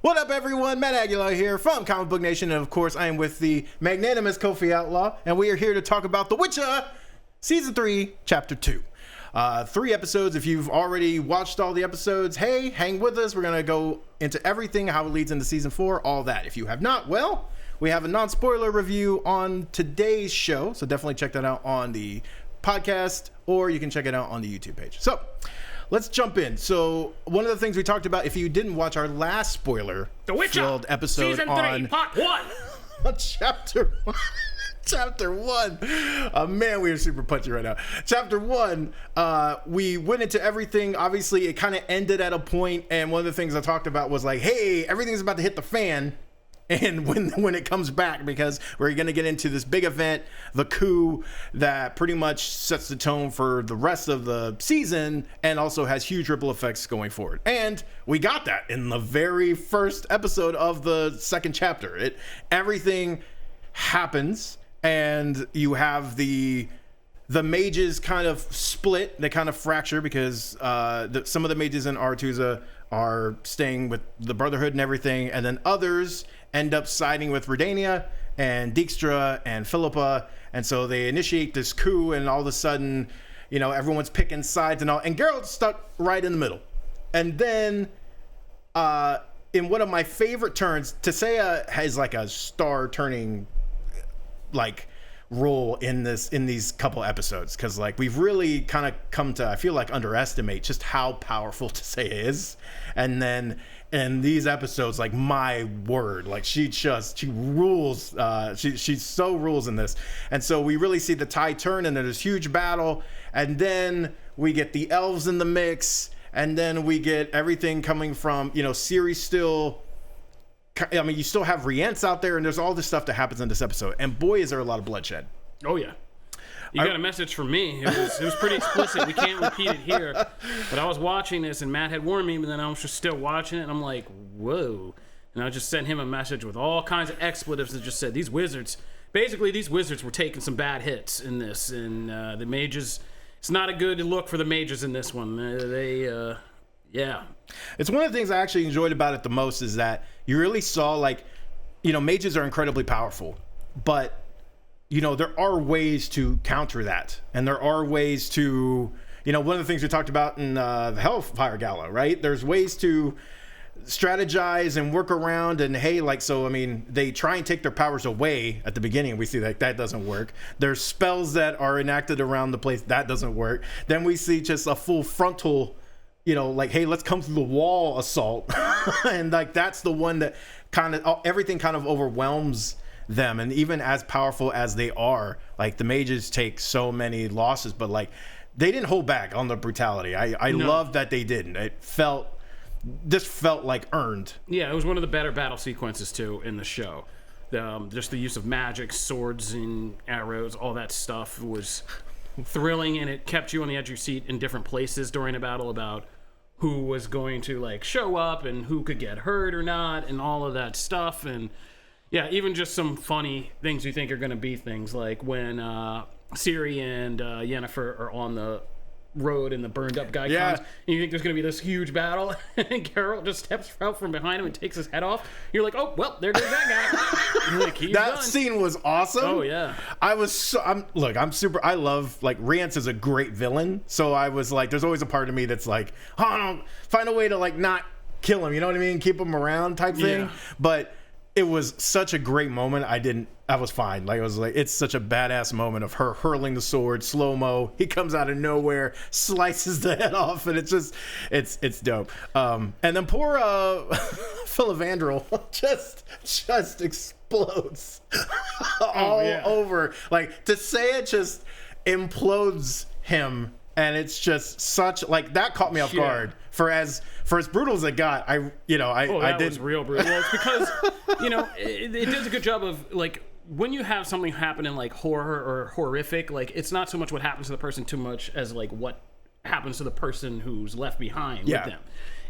What up, everyone? Matt Aguilar here from ComicBook Nation, and of course, I am with the magnanimous Kofi Outlaw, and we are here to talk about The Witcher, Season 3, Chapter 2. 3 episodes. If you've already watched all the episodes, hey, hang with us. We're going to go into everything, how it leads into Season 4, all that. If you have not, well, we have a non-spoiler review on today's show, so definitely check that out on the podcast, or you can check it out on the YouTube page. So, let's jump in. So, one of the things we talked about, if you didn't watch our last spoiler-filled episode Season 3, on Part 1, on Chapter 1. Chapter 1. Man, we are super punchy right now. Chapter 1, we went into everything. Obviously, it kind of ended at a point, and one of the things I talked about was like, hey, everything's about to hit the fan. And when it comes back, because we're going to get into this big event, the coup, that pretty much sets the tone for the rest of the season and also has huge ripple effects going forward. And we got that in the very first episode of the second chapter. Everything happens, and you have the mages kind of split. They kind of fracture because some of the mages in Aretuza are staying with the Brotherhood and everything, and then others end up siding with Redania and Dijkstra and Philippa, and so they initiate this coup, and all of a sudden, you know, everyone's picking sides and all, and Geralt's stuck right in the middle. And then in one of my favorite turns, Tissaia has like a star turning like role in these couple episodes, because like we've really kind of come to, I feel like, underestimate just how powerful Tissaia is. And then in these episodes, like, my word, like she rules. She so rules in this. And so we really see the tide turn, and there's this huge battle, and then we get the elves in the mix, and then we get everything coming from, you know, Ciri still. I mean, you still have Rience out there, and there's all this stuff that happens in this episode. And boy, is there a lot of bloodshed. Oh, yeah. You got a message from me. It was pretty explicit. We can't repeat it here. But I was watching this, and Matt had warned me, but then I was just still watching it, and I'm like, whoa. And I just sent him a message with all kinds of expletives that just said, these wizards were taking some bad hits in this. And the mages, it's not a good look for the mages in this one. Yeah. It's one of the things I actually enjoyed about it the most is that you really saw, like, you know, mages are incredibly powerful, but, you know, there are ways to counter that. And there are ways to, you know, one of the things we talked about in the Hellfire Gala, right? There's ways to strategize and work around, and hey, like, so, I mean, they try and take their powers away at the beginning. We see that doesn't work. There's spells that are enacted around the place. That doesn't work. Then we see just a full frontal, you know, like, hey, let's come through the wall assault. And like, that's the one that kind of, everything kind of overwhelms them. And even as powerful as they are, like, the mages take so many losses, but like, they didn't hold back on the brutality. I love that they didn't. This felt like earned. Yeah, it was one of the better battle sequences too in the show. Just the use of magic, swords and arrows, all that stuff was thrilling, and it kept you on the edge of your seat in different places during a battle about who was going to like show up and who could get hurt or not, and all of that stuff. And yeah, even just some funny things you think are going to be things, like when Ciri and Yennefer are on the road and the burned up guy comes, and you think there's going to be this huge battle, and Geralt just steps out from behind him and takes his head off. You're like, oh, well, there goes that guy. You're like, that scene was awesome. Oh, yeah. I love, like, Rience is a great villain, so I was like, there's always a part of me that's like, oh, no, find a way to, like, not kill him, you know what I mean? Keep him around type thing. Yeah. But it was such a great moment. I was fine. Like, I was like, it's such a badass moment of her hurling the sword, slow-mo. He comes out of nowhere, slices the head off, and it's just, it's dope. And then poor Filavandrel just explodes all over. Like, to say it just implodes him, and it's just such, like, that caught me off guard. For as brutal as it got, I did. Was real brutal. Well, it's because, you know, it does a good job of, like, when you have something happen in, like, horror or horrific, like, it's not so much what happens to the person too much as, like, what happens to the person who's left behind with them.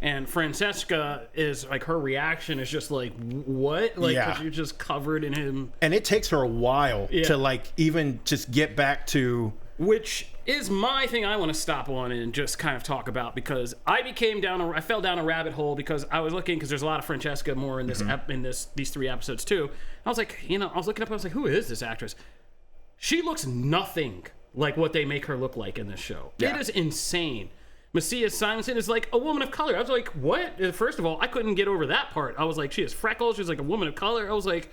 And Francesca is, like, her reaction is just like, what? Like, 'cause you're just covered in him. And it takes her a while to, like, even just get back to which is my thing I want to stop on and just kind of talk about, because I fell down a rabbit hole because I was looking, because there's a lot of Francesca more in this these 3 episodes too. I was like, I was looking up, I was like, who is this actress? She looks nothing like what they make her look like in this show. Yeah. It is insane. Messiah Simonson is like a woman of color. I was like, what? First of all, I couldn't get over that part. I was like, she has freckles. She's like a woman of color. I was like,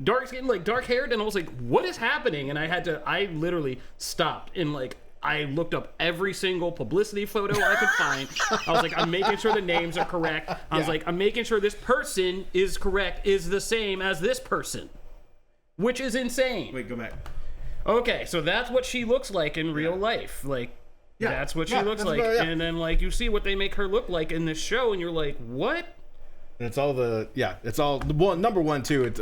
dark skin, like dark haired. And I was like, what is happening? And I literally stopped and like, I looked up every single publicity photo I could find. I was like, I'm making sure the names are correct. I was like, I'm making sure this person is correct, is the same as this person, which is insane. Wait, go back. Okay, so that's what she looks like in real life. Like, that's what she looks like. And then, like, you see what they make her look like in this show, and you're like, what? And it's all well, number one, too, it's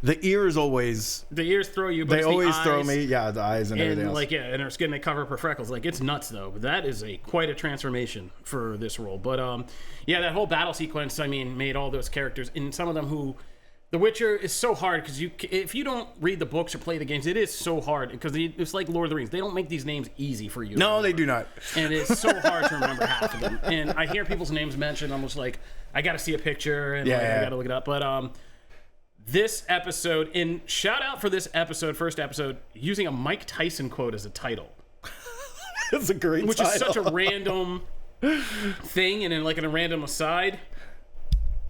the ears always... The ears throw you, but they always throw me, the eyes and everything else. Like, and her skin, they cover up her freckles. Like, it's nuts, though. But that is quite a transformation for this role. But, that whole battle sequence, I mean, made all those characters, and some of them who... The Witcher is so hard because if you don't read the books or play the games, it is so hard because it's like Lord of the Rings. They don't make these names easy for you. No, they do not. And it's so hard to remember half of them. And I hear people's names mentioned. I'm just like, I got to see a picture and I got to look it up. But this episode, and shout out for this episode, first episode, using a Mike Tyson quote as a title. That's a great title. Which is such a random thing, and then like in a random aside.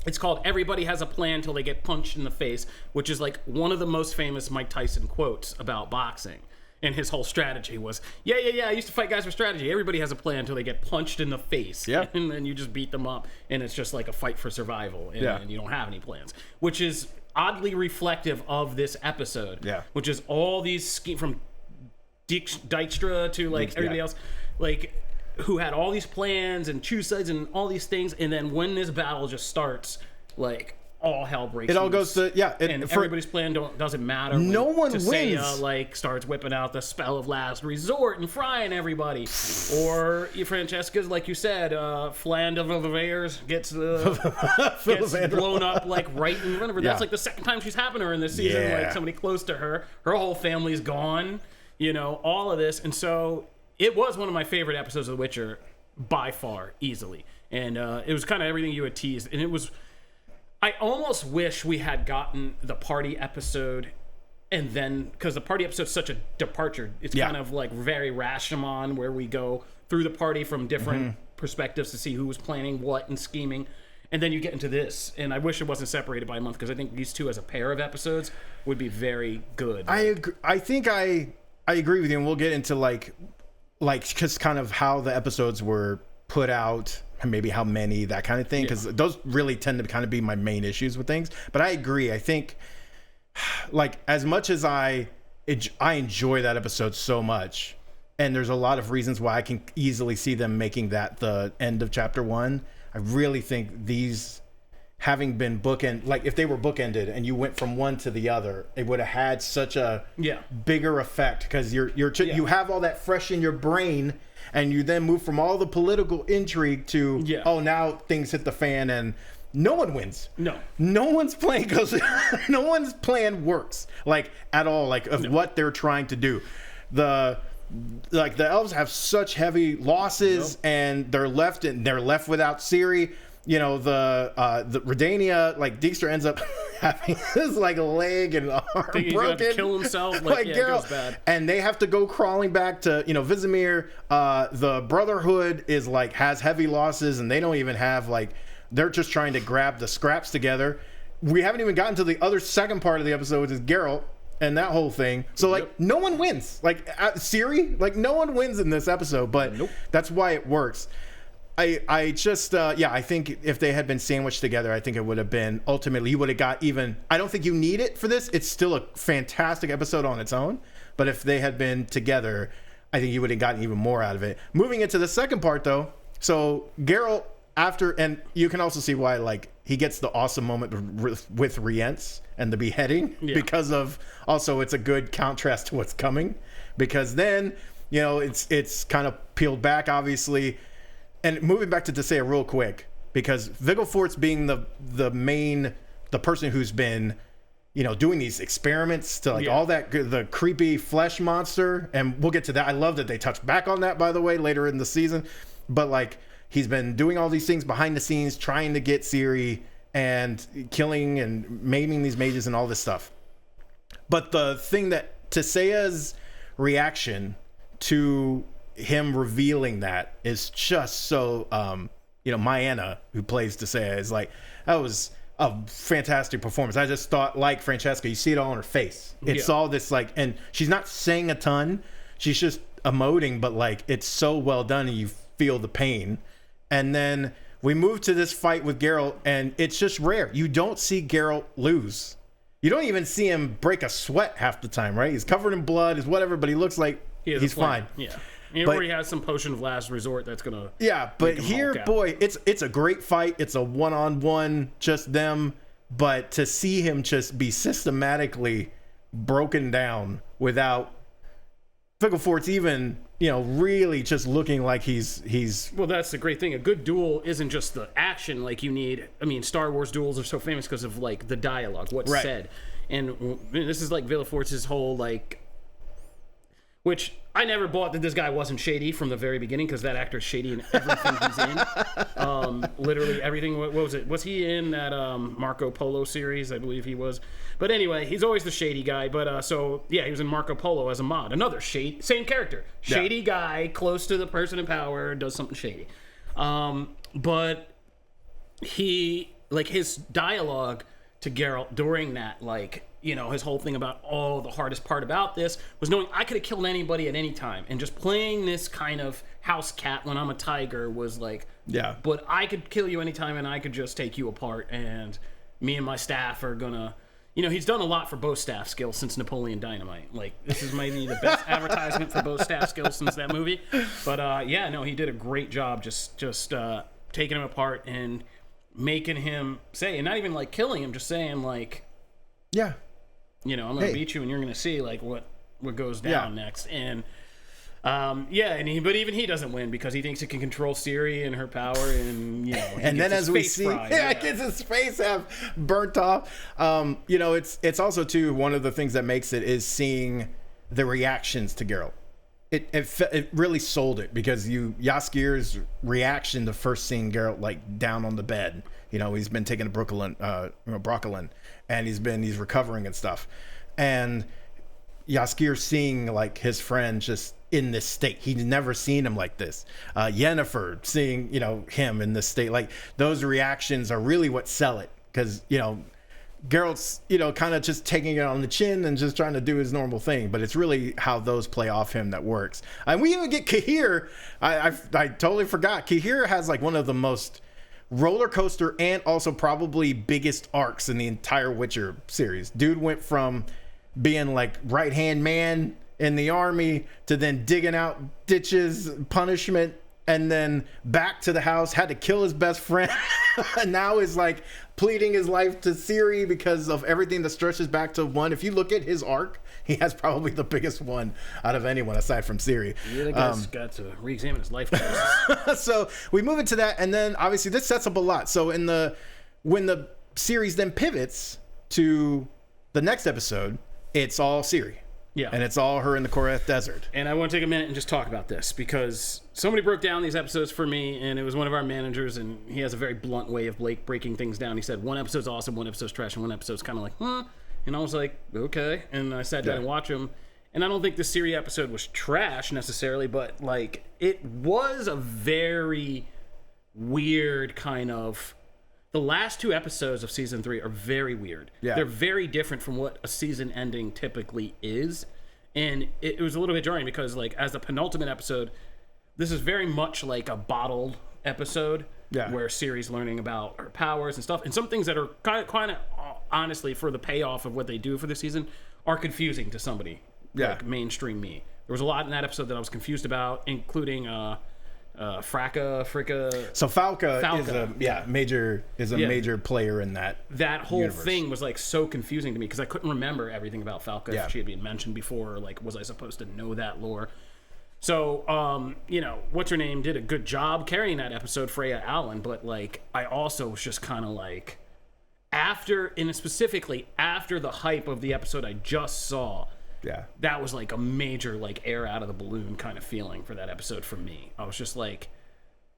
It's called "Everybody Has a Plan Till They Get Punched in the Face," which is like one of the most famous Mike Tyson quotes about boxing. And his whole strategy was, I used to fight guys with strategy. Everybody has a plan until they get punched in the face. Yeah. And then you just beat them up, and it's just like a fight for survival, and you don't have any plans. Which is oddly reflective of this episode. Yeah. Which is all these from Dijkstra to like everybody else, like... who had all these plans and choose sides and all these things, and then when this battle just starts, like all hell breaks loose. It all goes to and everybody's plan doesn't matter. No one wins. Tisea, like starts whipping out the spell of last resort and frying everybody, or Francesca's, like you said, Fland of Avers gets blown up like right in front of her. That's like the second time she's happened to her in this season. Like somebody close to her, her whole family's gone. All of this, and so. It was one of my favorite episodes of The Witcher, by far, easily. And it was kind of everything you had teased. And it was... I almost wish we had gotten the party episode, and then... Because the party episode's such a departure. It's kind of like very Rashomon, where we go through the party from different perspectives to see who was planning what and scheming. And then you get into this. And I wish it wasn't separated by a month, because I think these two as a pair of episodes would be very good. I agree. I think I agree with you, and we'll get into like just kind of how the episodes were put out and maybe how many, that kind of thing, because those really tend to kind of be my main issues with things. But I agree. I think like as much as I enjoy that episode so much, and there's a lot of reasons why I can easily see them making that the end of chapter 1, I really think these having been like if they were bookended and you went from one to the other, it would have had such a bigger effect, because you have all that fresh in your brain, and you then move from all the political intrigue to now things hit the fan and no one wins. No one's plan goes. No one's plan works like at all. Like of what they're trying to do. The elves have such heavy losses, and they're left without Ciri. The Redania, like Dijkstra ends up having his like leg and arm broken. He's got to kill himself. Like Geralt. It goes bad. And they have to go crawling back to Vizimir. The Brotherhood is like has heavy losses, and they don't even have they're just trying to grab the scraps together. We haven't even gotten to the other second part of the episode, which is Geralt and that whole thing. So no one wins. Ciri, no one wins in this episode, but that's why it works. I just I think if they had been sandwiched together, I think it would have been ultimately you would have got even. I don't think you need it for this. It's still a fantastic episode on its own, but if they had been together, I think you would have gotten even more out of it. Moving into the second part though, so Geralt and you can also see why he gets the awesome moment with Rience and the beheading because of also it's a good contrast to what's coming, because then it's kind of peeled back obviously. And moving back to Tisea real quick, because Vigilfort's being the person who's been doing these experiments to like all that, the creepy flesh monster. And we'll get to that. I love that they touched back on that, by the way, later in the season. But like, he's been doing all these things behind the scenes, trying to get Ciri and killing and maiming these mages and all this stuff. But the thing that Tesea's reaction to him revealing that is just so, Mayanna, who plays Tesea, is like, that was a fantastic performance. I just thought, like Francesca, you see it all on her face. It's all this like, and she's not saying a ton. She's just emoting, but like, it's so well done and you feel the pain. And then we move to this fight with Geralt, and it's just rare. You don't see Geralt lose. You don't even see him break a sweat half the time, right? He's covered in blood, is whatever, but he looks like he's fine. Yeah. He already has some potion of last resort that's gonna. Yeah, but here, boy, it's a great fight. It's a one-on-one, just them. But to see him just be systematically broken down without Ficklefort's even, really just looking like he's. Well, that's the great thing. A good duel isn't just the action like you need. I mean, Star Wars duels are so famous because of like the dialogue, what's said, and this is like Villafort's whole like. Which I never bought that this guy wasn't shady from the very beginning, because that actor's shady in everything he's in. Literally everything. What was it? Was he in that Marco Polo series? I believe he was. But anyway, he's always the shady guy. But he was in Marco Polo as a mod. Another same character. Shady guy, close to the person in power, does something shady. But he, like, his dialogue to Geralt during that, like, his whole thing about, the hardest part about this was knowing I could have killed anybody at any time, and just playing this kind of house cat when I'm a tiger was like, but I could kill you anytime and I could just take you apart, and me and my staff are gonna, he's done a lot for bow staff skills since Napoleon Dynamite. Like, this is maybe the best advertisement for bow staff skills since that movie. But he did a great job just taking him apart and making him say, and not even like killing him, just saying like, I'm gonna beat you, and you're gonna see like what goes down next. And but even he doesn't win because he thinks he can control Ciri and her power, and and then as we see, gets his face have burnt off. It's also too, one of the things that makes it is seeing the reactions to Geralt. It really sold it, because Jaskier's reaction to first seeing Geralt like down on the bed. He's been taking a Broccolin, and he's recovering and stuff. And Jaskier seeing like his friend just in this state. He's never seen him like this. Yennefer seeing, him in this state. Like, those reactions are really what sell it, because, Geralt's, kind of just taking it on the chin and just trying to do his normal thing, but it's really how those play off him that works. And we even get Cahir. I totally forgot. Cahir has like one of the most roller coaster and also probably biggest arcs in the entire Witcher series. Dude went from being like right-hand man in the army to then digging out ditches, punishment, and then back to the house, had to kill his best friend, and now is like pleading his life to Ciri because of everything that stretches back to one. If you look at his arc, he has probably the biggest one out of anyone aside from Ciri. Yeah, that guy's got to re-examine his life choices. So we move into that, and then obviously this sets up a lot. So when the series then pivots to the next episode, it's all Ciri. Yeah. And it's all her in the Koreth Desert. And I want to take a minute and just talk about this, because somebody broke down these episodes for me, and it was one of our managers, and he has a very blunt way of breaking things down. He said, one episode's awesome, one episode's trash, and one episode's kind of like, huh? And I was like, okay. And I sat down and watched them. And I don't think the Ciri episode was trash necessarily, but like, it was a very weird kind of... The last two episodes of season 3 are very weird. Yeah. They're very different from what a season ending typically is. And it was a little bit jarring because, like, as the penultimate episode, this is very much like a bottled episode where Ciri's learning about her powers and stuff. And some things that are kind of honestly, for the payoff of what they do for the season, are confusing to somebody like mainstream me. There was a lot in that episode that I was confused about, including... Fricka. So Falca is a major player in that. That whole universe. Thing was like so confusing to me because I couldn't remember everything about Falca if she had been mentioned before, or like was I supposed to know that lore? So what's her name did a good job carrying that episode, Freya Allen, but like I also was just kind of like and specifically after the hype of the episode I just saw, that was like a major like air out of the balloon kind of feeling for that episode for me. I was just like,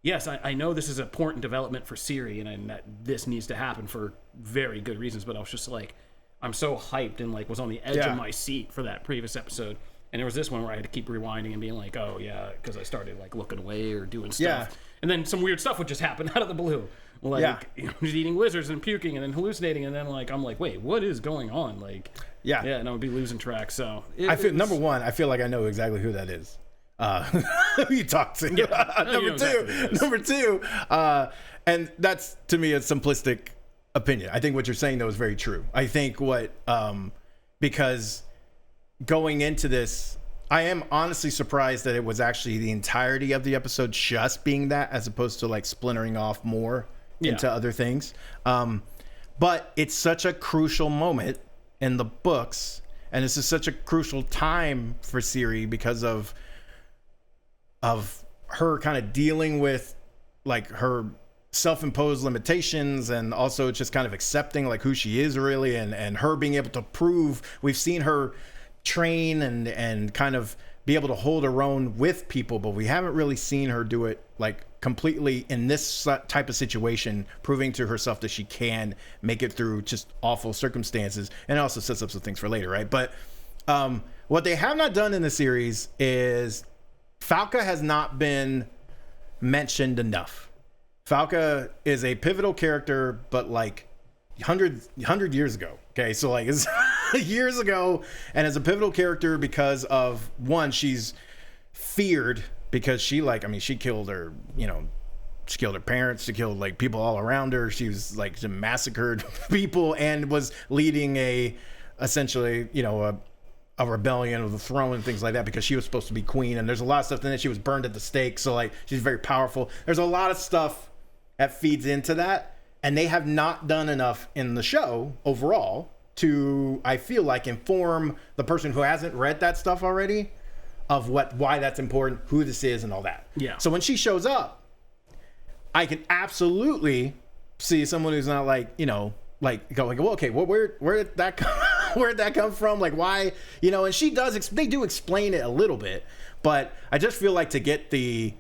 yes, I know this is an important development for Ciri, and that this needs to happen for very good reasons, but I was just like, I'm so hyped and like was on the edge of my seat for that previous episode. And there was this one where I had to keep rewinding and being like, oh yeah, because I started like looking away or doing stuff. And then some weird stuff would just happen out of the blue. Like, just eating lizards and puking and then hallucinating, and then like I'm like, wait, what is going on? Like, and I would be losing track. So number one, I feel like I know exactly who that is. Who you talk to? Number two, and that's to me a simplistic opinion. I think what you're saying though is very true. I think because going into this, I am honestly surprised that it was actually the entirety of the episode just being that, as opposed to like splintering off more into other things. But it's such a crucial moment in the books, and this is such a crucial time for Ciri because of her kind of dealing with like her self-imposed limitations, and also just kind of accepting like who she is really, and her being able to prove. We've seen her train and kind of be able to hold her own with people, but we haven't really seen her do it like completely in this type of situation, proving to herself that she can make it through just awful circumstances, and it also sets up some things for later, right? But what they have not done in the series is Falca has not been mentioned enough. Falca is a pivotal character, but like 100 years ago. Okay, so like it's years ago, and as a pivotal character because of one, she's feared because she killed her, she killed her parents, she killed like people all around her. She was like she massacred people and was leading essentially a rebellion of the throne and things like that because she was supposed to be queen. And there's a lot of stuff in it. She was burned at the stake, so like she's very powerful. There's a lot of stuff that feeds into that, and they have not done enough in the show overall to, I feel like, inform the person who hasn't read that stuff already of why that's important, who this is, and all that. Yeah. So when she shows up, I can absolutely see someone who's not like, going, well, okay, well, where did that come? Where did that come from? Like, why? And she does. They do explain it a little bit, but I just feel like to get the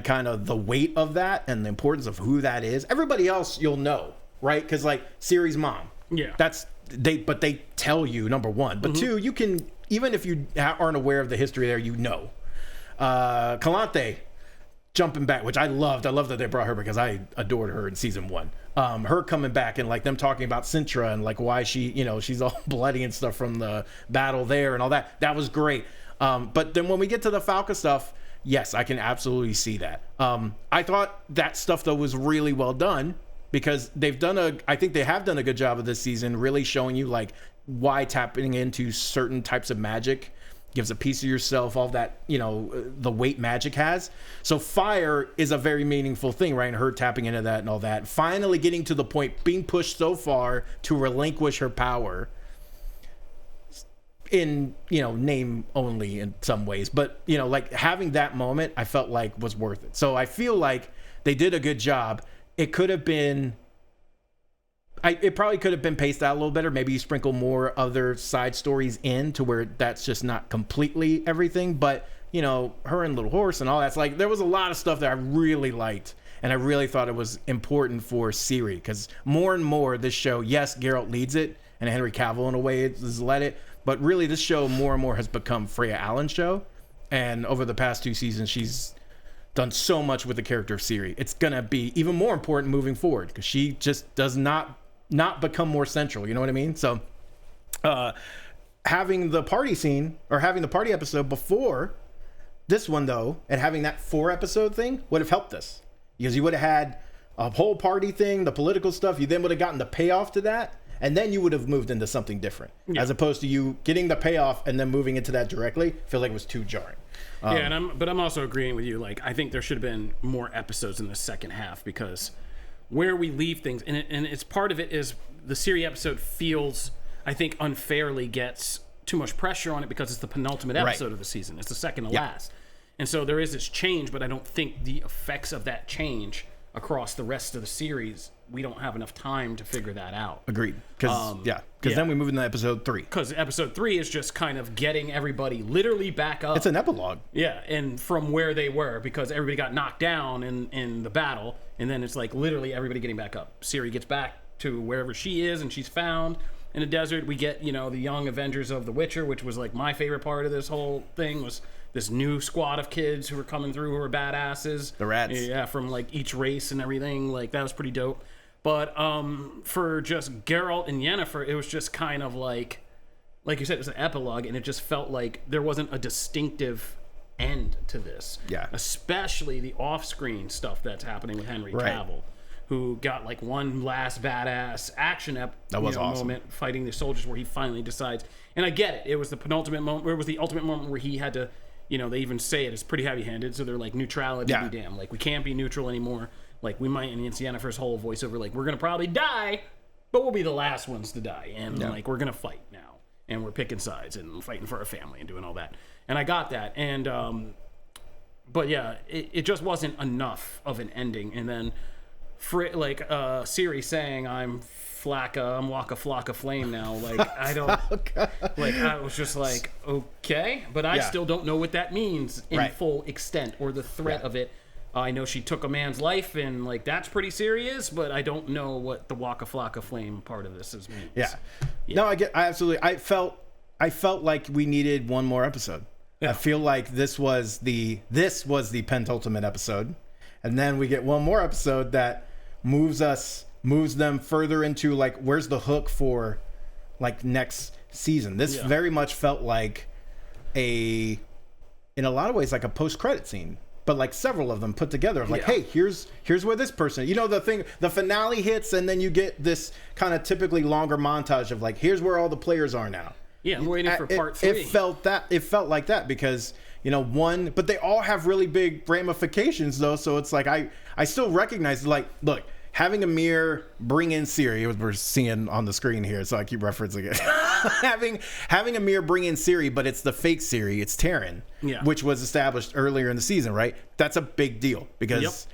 kind of the weight of that and the importance of who that is. Everybody else you'll know, right? Because like Ciri's mom. Yeah. But they tell you, number one. But two, you can, even if you aren't aware of the history there, Calante jumping back, which I loved. I love that they brought her because I adored her in season 1. Her coming back and like them talking about Sintra and like why she, she's all bloody and stuff from the battle there and all that. That was great. But then when we get to the Falca stuff, yes, I can absolutely see that. I thought that stuff though was really well done because I think they have done a good job of this season, really showing you like why tapping into certain types of magic gives a piece of yourself, all that, the weight magic has. So fire is a very meaningful thing, right? And her tapping into that and all that. Finally getting to the point, being pushed so far to relinquish her power in, name only in some ways. But, like having that moment, I felt like was worth it. So I feel like they did a good job. It could have been... it probably could have been paced out a little better. Maybe you sprinkle more other side stories in to where that's just not completely everything. But, her and Little Horse and all that's like, there was a lot of stuff that I really liked. And I really thought it was important for Ciri because more and more this show, yes, Geralt leads it and Henry Cavill in a way has led it. But really this show more and more has become Freya Allan's show. And over the past 2 seasons, she's done so much with the character of Ciri. It's going to be even more important moving forward because she just does not become more central, you know what I mean? So having the party scene or having the party episode before this one though, and having that 4 episode thing would have helped us because you would have had a whole party thing, the political stuff. You then would have gotten the payoff to that, and then you would have moved into something different, as opposed to you getting the payoff and then moving into that directly. I feel like it was too jarring. But I'm also agreeing with you. Like, I think there should have been more episodes in the second half because where we leave things, and it's part of it is the Ciri episode feels, I think, unfairly gets too much pressure on it because it's the penultimate episode of the season. It's the second to last. And so there is this change, but I don't think the effects of that change across the rest of the series we don't have enough time to figure that out. Agreed. Because then we move into episode 3. Because episode 3 is just kind of getting everybody literally back up. It's an epilogue. Yeah, and from where they were, because everybody got knocked down in the battle, and then it's like literally everybody getting back up. Ciri gets back to wherever she is, and she's found in the desert. We get, you know, the young Avengers of The Witcher, which was like my favorite part of this whole thing, was this new squad of kids who were coming through who were badasses. The rats. Yeah, from like each race and everything. Like, that was pretty dope. But for just Geralt and Yennefer, it was just kind of like you said, it was an epilogue, and it just felt like there wasn't a distinctive end to this. Yeah. Especially the off-screen stuff that's happening with Henry Cavill, who got like one last badass action awesome. Moment fighting the soldiers where he finally decides. And I get it. It was the penultimate moment, or it was the ultimate moment where he had to, you know, they even say it is pretty heavy-handed, so they're like, neutrality be damned. Like, we can't be neutral anymore. Like, we might, and it's Yennefer's whole voiceover, like, we're going to probably die, but we'll be the last ones to die. And, like, we're going to fight now. And we're picking sides and fighting for our family and doing all that. And I got that. And, but yeah, it just wasn't enough of an ending. And then, Ciri saying, I'm Waka Flocka Flame now. Like, I don't, like, I was just like, okay. But I still don't know what that means in full extent, or the threat of it. I know she took a man's life, and like, that's pretty serious, but I don't know what the Waka Flocka Flame part of this is means. Yeah. No, I felt like we needed one more episode. I feel like this was the penultimate episode, and then we get one more episode that moves them further into, like, where's the hook for like next season. This very much felt like in a lot of ways, like a post-credit scene. But like several of them put together, like, hey, here's where this person, you know, the finale hits, and then you get this kind of typically longer montage of like, here's where all the players are now. Yeah, I'm waiting for part 3. It felt like that because, you know, but they all have really big ramifications though. So it's like, I still recognize, like, look, having Amir bring in Ciri, we're seeing on the screen here, so I keep referencing it. having Amir bring in Ciri, but it's the fake Ciri, it's Taryn, which was established earlier in the season, right? That's a big deal because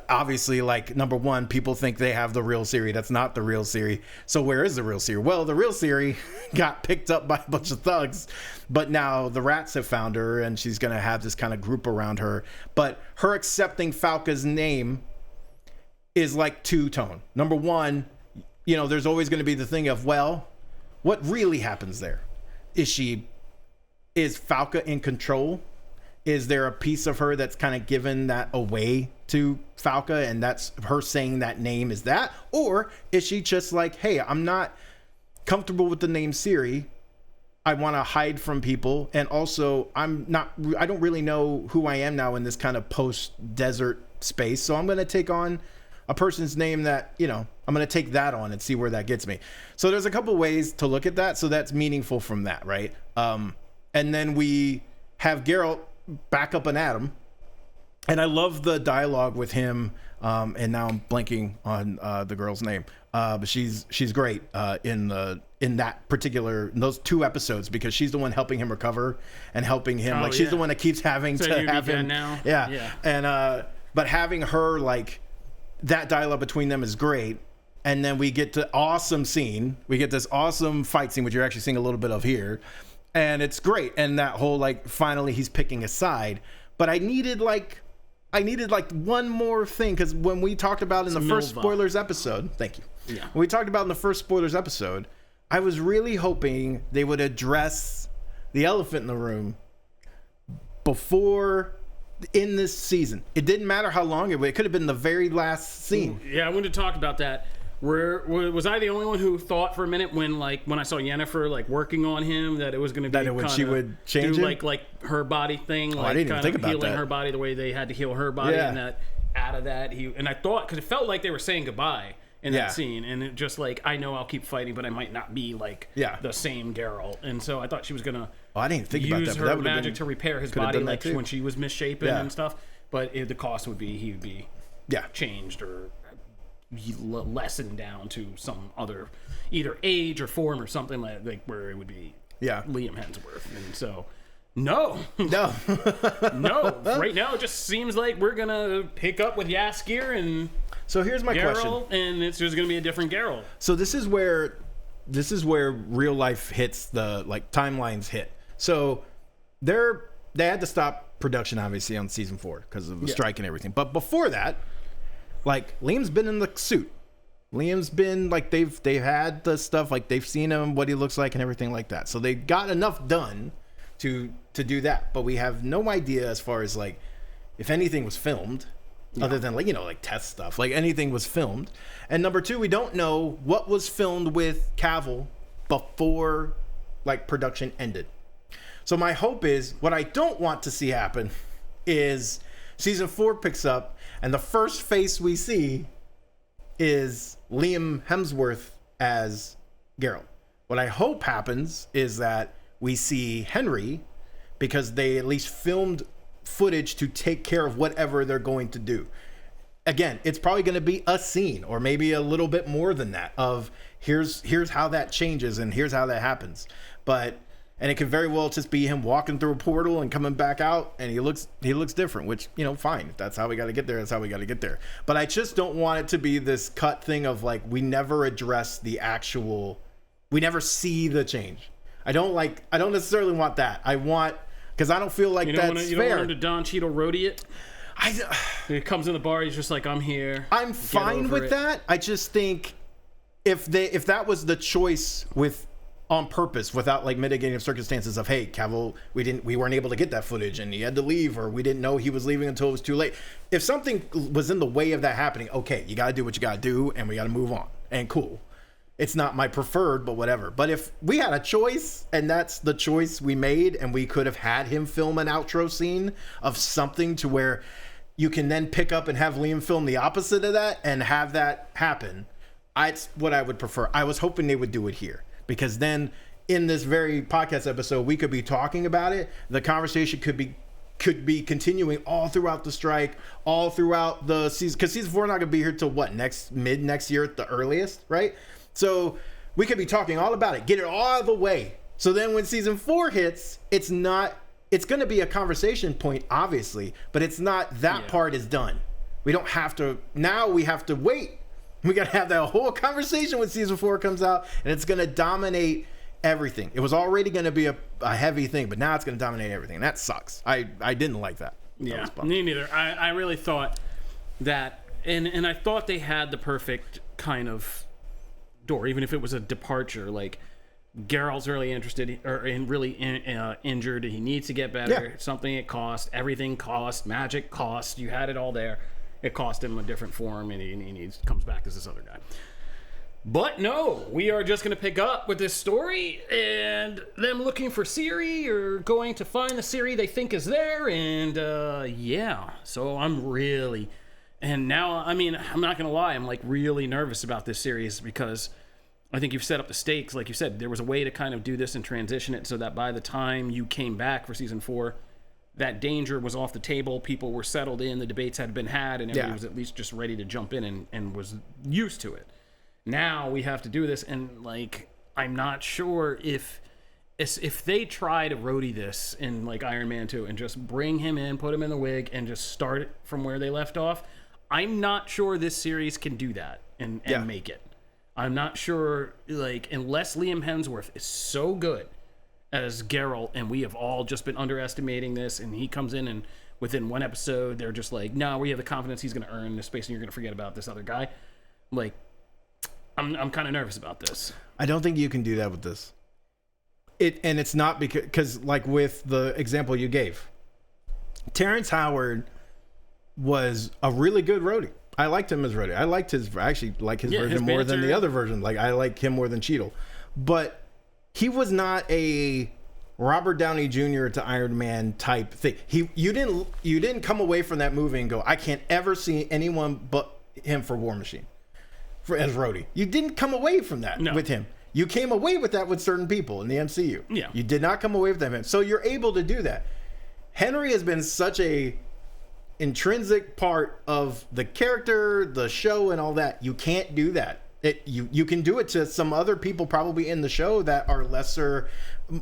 obviously, like, number one, people think they have the real Ciri. That's not the real Ciri. So where is the real Ciri? Well, the real Ciri got picked up by a bunch of thugs, but now the rats have found her, and she's going to have this kind of group around her. But her accepting Falca's name is like two-tone. Number one, you know, there's always going to be the thing of, well, what really happens there? Is Falca in control? Is there a piece of her that's kind of given that away to Falca, and that's her saying that name is that? Or is she just like, hey, I'm not comfortable with the name Ciri. I want to hide from people, and also I don't really know who I am now in this kind of post-desert space, so I'm going to take on a person's name that, you know, I'm going to take that on and see where that gets me. So there's a couple ways to look at that. So that's meaningful from that, right? And then we have Geralt back up an Adam. And I love the dialogue with him. And now I'm blanking on the girl's name. But she's great in that particular, in those 2 episodes, because she's the one helping him recover and helping him. She's the one that keeps having to have him. Now. Yeah. And, but having her, like, that dialogue between them is great. And then we get to awesome scene. We get this awesome fight scene, which you're actually seeing a little bit of here. And it's great. And that whole, like, finally he's picking a side. But I needed like one more thing. Because when we talked about in the first spoilers episode, thank you. Yeah. When we talked about in the first spoilers episode, I was really hoping they would address the elephant in the room before in this season. It didn't matter how long it could have been the very last scene. Yeah, I wanted to talk about that. Was I the only one who thought for a minute when I saw Yennefer like working on him that it was going to be that she would change do him? like her body thing, I didn't even think about healing that. her body the way they had to heal her body, and that out of that and I thought, because it felt like they were saying goodbye in that scene, and it just like, I know I'll keep fighting, but I might not be like the same Geralt, and so I thought she was gonna I didn't think about that, use her magic to repair his body, like when she was misshapen and stuff. But the cost would be he would be changed or lessened down to some other either age or form or something like where it would be Liam Hemsworth. And so no right now it just seems like we're gonna pick up with Jaskier and So here's my question. And it's just going to be a different Geralt. So this is where real life hits the timelines hit. So they had to stop production obviously on season 4 because of the strike and everything. But before that, Liam's been in the suit. Liam's been they've had the stuff, they've seen him, what he looks like and everything like that. So they got enough done to do that. But we have no idea as far as if anything was filmed. Other than test stuff, anything was filmed. And number 2, we don't know what was filmed with Cavill before production ended. So my hope is, what I don't want to see happen is season 4 picks up and the first face we see is Liam Hemsworth as Geralt. What I hope happens is that we see Henry, because they at least filmed footage to take care of whatever they're going to do. Again, it's probably going to be a scene or maybe a little bit more than that of here's how that changes and here's how that happens. And it could very well just be him walking through a portal and coming back out and he looks different, which, fine. If that's how we got to get there, that's how we got to get there. But I just don't want it to be this cut thing of we never address we never see the change. I don't necessarily want that. Because I don't feel that's fair. You don't want him to Don Cheadle roadie it? He comes in the bar, he's just I'm here. I'm fine with that. I just think if that was the choice on purpose, without mitigating circumstances of, hey, Cavill, we weren't able to get that footage and he had to leave, or we didn't know he was leaving until it was too late. If something was in the way of that happening, okay, you got to do what you got to do and we got to move on. And cool. It's not my preferred, but whatever. But if we had a choice and that's the choice we made and we could have had him film an outro scene of something to where you can then pick up and have Liam film the opposite of that and have that happen, it's what I would prefer. I was hoping they would do it here, because then in this very podcast episode, we could be talking about it. The conversation could be continuing all throughout the strike, all throughout the season, because season 4 not going to be here till mid next year at the earliest, right? So we could be talking all about it, get it all the way. So then when season 4 hits, it's going to be a conversation point, obviously, but it's not that part is done. We don't have to, now we have to wait. We got to have that whole conversation when season 4 comes out, and it's going to dominate everything. It was already going to be a heavy thing, but now it's going to dominate everything. And that sucks. I didn't like that. Yeah, me neither. I really thought that, and I thought they had the perfect kind of door, even if it was a departure. Geralt's really interested or really injured. He needs to get better. Yeah. Something it cost. Everything cost. Magic cost. You had it all there. It cost him a different form, and he comes back as this other guy. But no, we are just going to pick up with this story and them looking for Ciri, or going to find the Ciri they think is there. And so I'm really, and now, I'm not going to lie, I'm really nervous about this series, because I think you've set up the stakes. Like you said, there was a way to kind of do this and transition it so that by the time you came back for season 4, that danger was off the table. People were settled in. The debates had been had, and everybody was at least just ready to jump in and was used to it. Now we have to do this, and I'm not sure if they try to roadie this in Iron Man 2 and just bring him in, put him in the wig, and just start it from where they left off. I'm not sure this series can do that and make it. I'm not sure, unless Liam Hemsworth is so good as Geralt, and we have all just been underestimating this, and he comes in and within one episode, they're just no, we have the confidence he's going to earn this space, and you're going to forget about this other guy. I'm kind of nervous about this. I don't think you can do that with this. It's not because with the example you gave, Terrence Howard was a really good roadie. I liked him as roadie. I actually like his version more than the other version. I like him more than Cheadle. But he was not a Robert Downey Jr. to Iron Man type thing. You didn't come away from that movie and go, I can't ever see anyone but him for War Machine, as Rhodey. You didn't come away from that with him. You came away with that with certain people in the MCU. Yeah. You did not come away with that. So you're able to do that. Henry has been such a intrinsic part of the character, the show, and all that. You can't do that. You can do it to some other people probably in the show that are lesser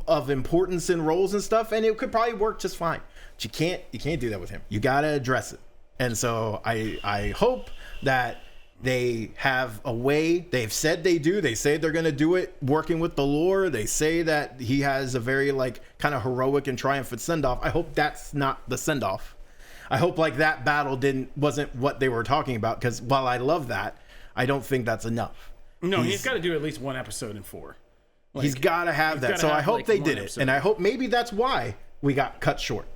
of importance in roles and stuff, and it could probably work just fine. But you can't do that with him. You got to address it. And so I hope that They have a way. They've said they do. They say they're going to do it working with the lore. They say that he has a very like kind of heroic and triumphant send-off. I hope that's not the send-off. I hope like that battle wasn't what they were talking about, because while I love that, I don't think that's enough. No, he's got to do at least one episode in 4. Like, he's got to have that. So I hope they did it. And I hope maybe that's why we got cut short.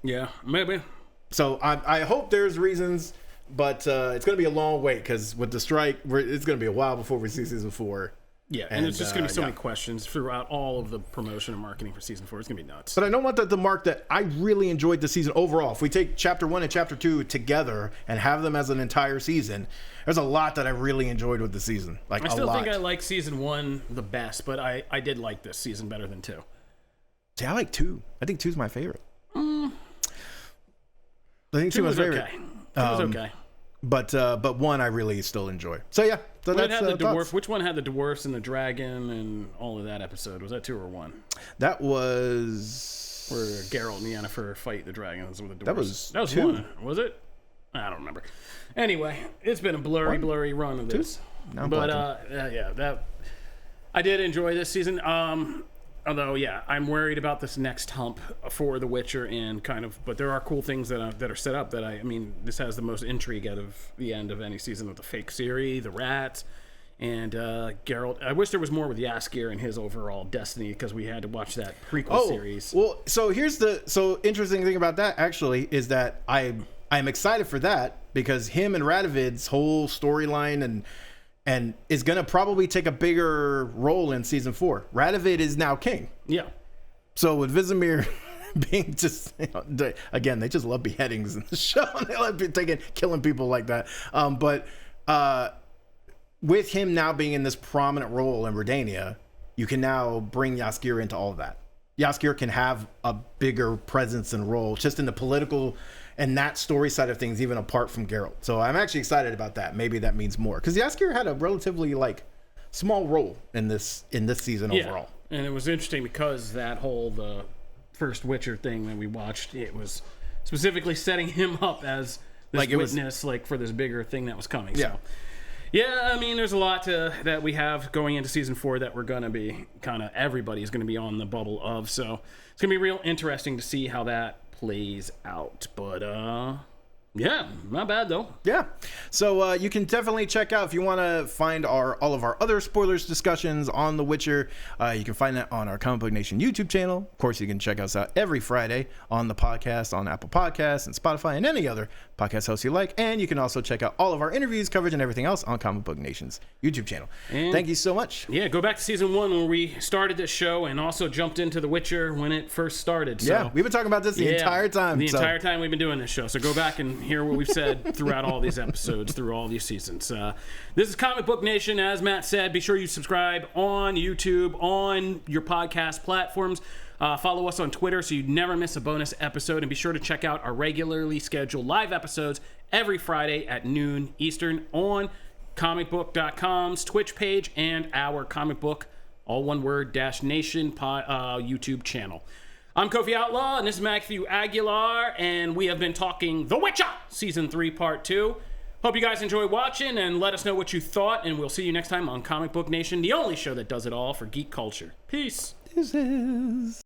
Yeah, maybe. So I hope there's reasons. But it's going to be a long wait, because with the strike, it's going to be a while before we see season 4. Yeah, and it's just going to be so many questions throughout all of the promotion and marketing for season 4. It's going to be nuts. But I don't want that to mark that I really enjoyed the season overall. If we take chapter 1 and chapter 2 together and have them as an entire season, there's a lot that I really enjoyed with the season. Like I still think I like season 1 the best, but I did like this season better than 2. See, I like 2. I think 2's my favorite. I think 2 was my favorite. Okay. 2 was okay. But 1 I really still enjoy. So yeah, so well, that's had the thoughts. dwarf. Which one had the dwarfs and the dragon and all of that episode? Was that 2 or 1? That was where Geralt and Yennefer fight the dragons with the dwarfs. That was 2. 1. Was it? I don't remember. Anyway, it's been a blurry run of this. No, but I did enjoy this season. Although, yeah, I'm worried about this next hump for The Witcher and but there are cool things that are set up that I mean, this has the most intrigue out of the end of any season with the fake Ciri, the rats, and Geralt. I wish there was more with Jaskier and his overall destiny, because we had to watch that prequel series. Well, so here's the interesting thing about that actually is that I'm excited for that, because him and Radovid's whole storyline and is going to probably take a bigger role in season 4. Radovid is now king. Yeah. So with Vizimir being just, again, they just love beheadings in the show. They love killing people like that. But with him now being in this prominent role in Redania, you can now bring Jaskier into all of that. Jaskier can have a bigger presence and role just in the political and that story side of things, even apart from Geralt. So I'm actually excited about that. Maybe that means more, because Jaskier had a relatively small role in this season overall. And it was interesting because that whole the first Witcher thing that we watched, it was specifically setting him up as this witness, for this bigger thing that was coming. Yeah. So, yeah, I mean, there's a lot that we have going into season 4 that we're going to be everybody's going to be on the bubble of. So it's going to be real interesting to see how that plays out. But yeah, not bad though. Yeah, so you can definitely check out, if you want to find all of our other spoilers discussions on The Witcher, you can find that on our Comic Book Nation YouTube channel. Of course, you can check us out every Friday on the podcast, on Apple Podcasts and Spotify and any other podcast host you like. And you can also check out all of our interviews, coverage, and everything else on Comic Book Nation's YouTube channel. And thank you so much. Yeah, go back to season 1 where we started this show and also jumped into The Witcher when it first started. So, yeah, we've been talking about this the entire time. The entire time we've been doing this show. So go back and hear what we've said throughout all these episodes, through all these seasons. This is Comic Book Nation. As Matt said, be sure you subscribe on YouTube, on your podcast platforms. Follow us on Twitter so you never miss a bonus episode. And be sure to check out our regularly scheduled live episodes every Friday at noon Eastern on comicbook.com's Twitch page and our Comic Book, all one word, -nation YouTube channel. I'm Kofi Outlaw, and this is Matthew Aguilar, and we have been talking The Witcher, Season 3, Part 2. Hope you guys enjoy watching, and let us know what you thought, and we'll see you next time on Comic Book Nation, the only show that does it all for geek culture. Peace. This is...